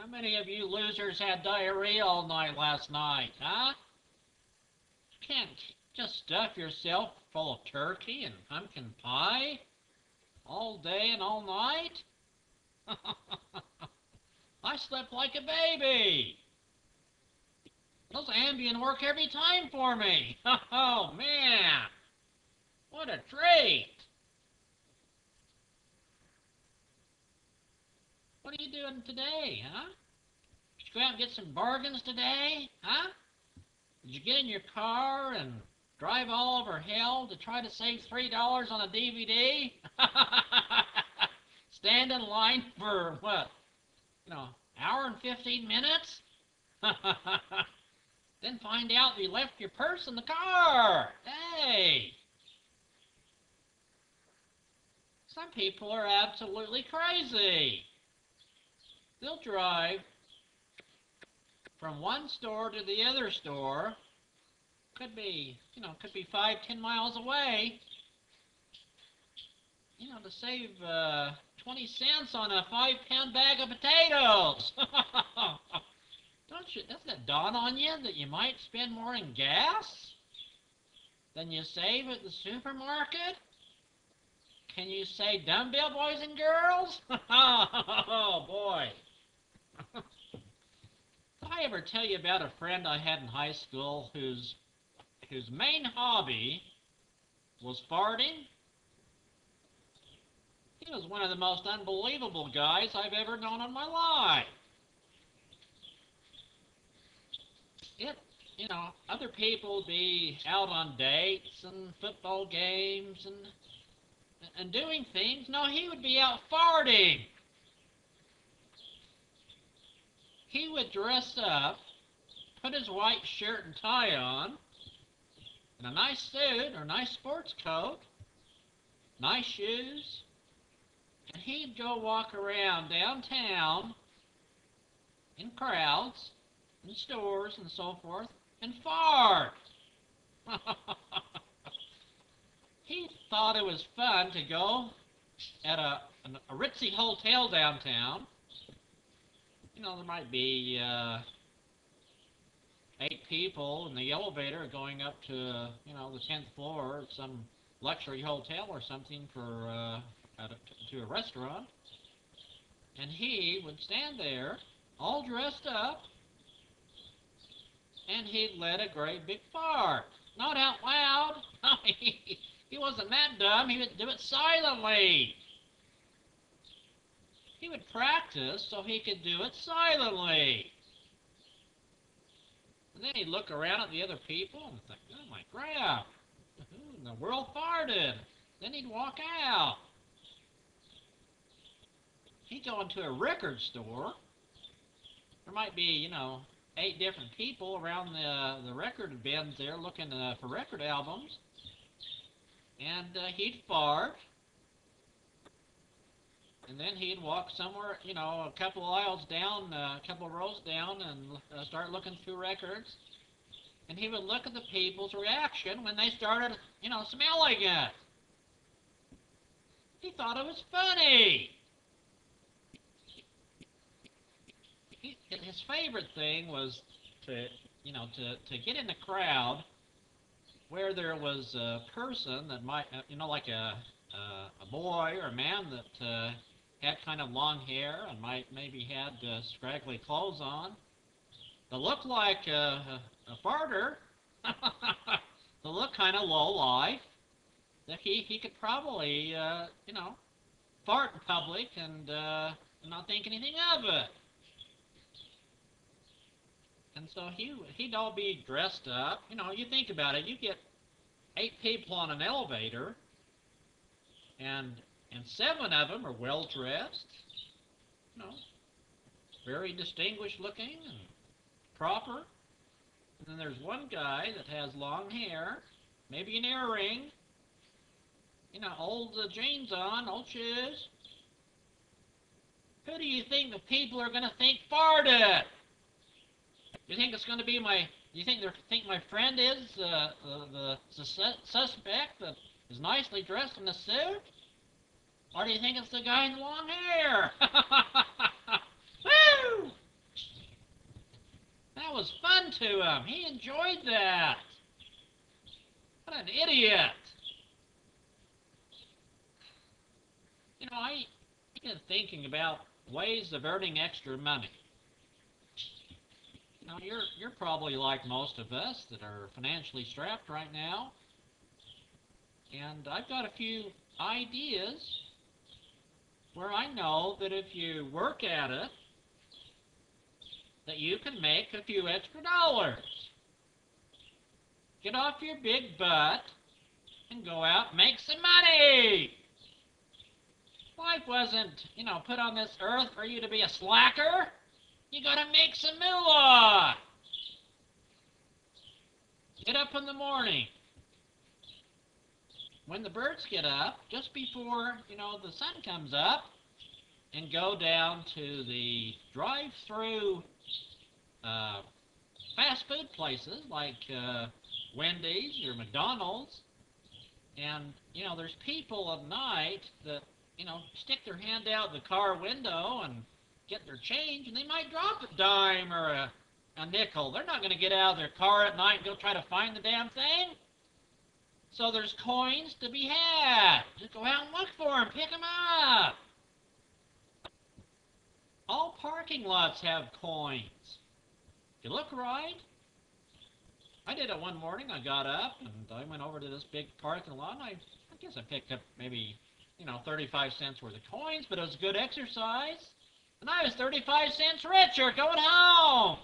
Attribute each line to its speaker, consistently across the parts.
Speaker 1: How many of you losers had diarrhea all night last night, huh? You can't just stuff yourself full of turkey and pumpkin pie all day and all night. I slept like a baby. Those Ambien work every time for me. Oh, man. What a treat. What are you doing today, huh? Did you go out and get some bargains today, huh? Did you get in your car and drive all over hell to try to save $3 on a DVD? Stand in line for, what, hour and 15 minutes? Then find out you left your purse in the car. Hey! Some people are absolutely crazy. They'll drive from one store to the other store. Could be 5-10 miles away. To save 20 cents on a 5-pound bag of potatoes. Doesn't it dawn on you that you might spend more in gas than you save at the supermarket? Can you say dumbbell, boys and girls? Oh, boy. Did I ever tell you about a friend I had in high school whose main hobby was farting? He was one of the most unbelievable guys I've ever known in my life. Other people would be out on dates and football games and doing things. No, he would be out farting. He would dress up, put his white shirt and tie on, and a nice suit or nice sports coat, nice shoes, and he'd go walk around downtown in crowds, in stores and so forth, and fart. He thought it was fun to go at a ritzy hotel downtown. There might be 8 people in the elevator going up to, the 10th floor at some luxury hotel or something to a restaurant. And he would stand there, all dressed up, and he'd let a great big fart. Not out loud. No, he wasn't that dumb. He would do it silently. He would practice so he could do it silently. And then he'd look around at the other people and think, oh my crap, who in the world farted? Then he'd walk out. He'd go into a record store. There might be, 8 different people around the record bins there looking for record albums. And he'd fart. And then he'd walk somewhere, a couple aisles down, a couple rows down, and start looking through records. And he would look at the people's reaction when they started, smelling it. He thought it was funny. His favorite thing was to get in a crowd where there was a person that might, like a boy or a man that had kind of long hair and maybe had scraggly clothes on. They looked like a farter. They looked kind of low life. That he could probably, fart in public and not think anything of it. And so he'd all be dressed up. You think about it. You get 8 people on an elevator, and 7 of them are well dressed, very distinguished looking and proper. And then there's one guy that has long hair, maybe an earring, old jeans on, old shoes. Who do you think the people are going to think farted? You think it's going to be you think my friend is the suspect that is nicely dressed in a suit? Or do you think it's the guy in the long hair? Woo! to him. He enjoyed that. What an idiot. You know, I've been thinking about ways of earning extra money. You know, you're probably like most of us that are financially strapped right now. And I've got a few ideas where I know that if you work at it, that you can make a few extra dollars. Get off your big butt and go out and make some money. Life wasn't, you know, put on this earth for you to be a slacker. You gotta make some moolah. Get up in the morning. When the birds get up, just before, you know, the sun comes up, and go down to the drive-through fast food places like Wendy's or McDonald's, and, you know, there's people at night that, you know, stick their hand out the car window and get their change, and they might drop a dime or a nickel. They're not going to get out of their car at night and go try to find the damn thing. So there's coins to be had. Just go out and look for them, pick them up. All parking lots have coins. If you look right, I did it one morning. I got up and I went over to this big parking lot, and I guess I picked up maybe, you know, 35 cents worth of coins, but it was good exercise. And I was 35 cents richer going home.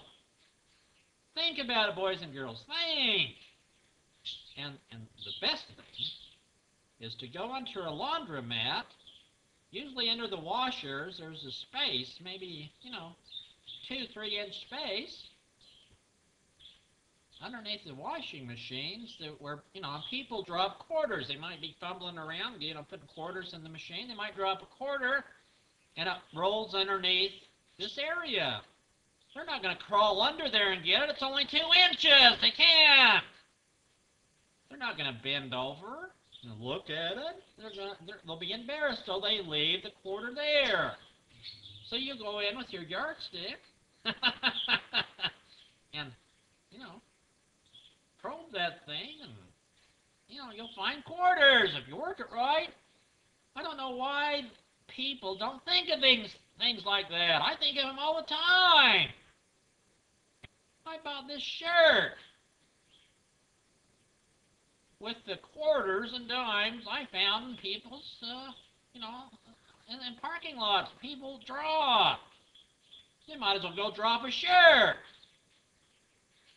Speaker 1: Think about it, boys and girls. Think. And the best thing is to go onto a laundromat. Usually under the washers, there's a space, maybe, you know, 2-3 inch space underneath the washing machines that where, you know, people drop quarters. They might be fumbling around, you know, putting quarters in the machine. They might drop a quarter and it rolls underneath this area. They're not going to crawl under there and get it. It's only 2 inches. They can't. They're not going to bend over and look at it. They'll be embarrassed, so they leave the quarter there. So you go in with your yardstick and, you know, probe that thing, and, you know, you'll find quarters if you work it right. I don't know why people don't think of things like that. I think of them all the time. I bought this shirt with the quarters and dimes I found in people's, you know, in parking lots. People drop. You might as well go drop a shirt.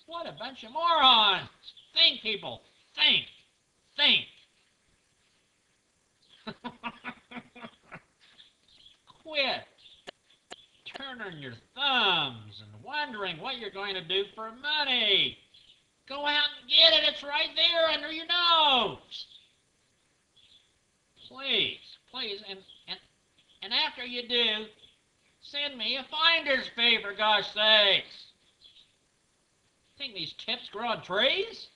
Speaker 1: What a bunch of morons. Think, people. Think. Think. Quit turning your thumbs and wondering what you're going to do for money. Go out and get it. It's right there under your nose. Please, please, and after you do, send me a finder's fee, for gosh sakes. Think these tips grow on trees?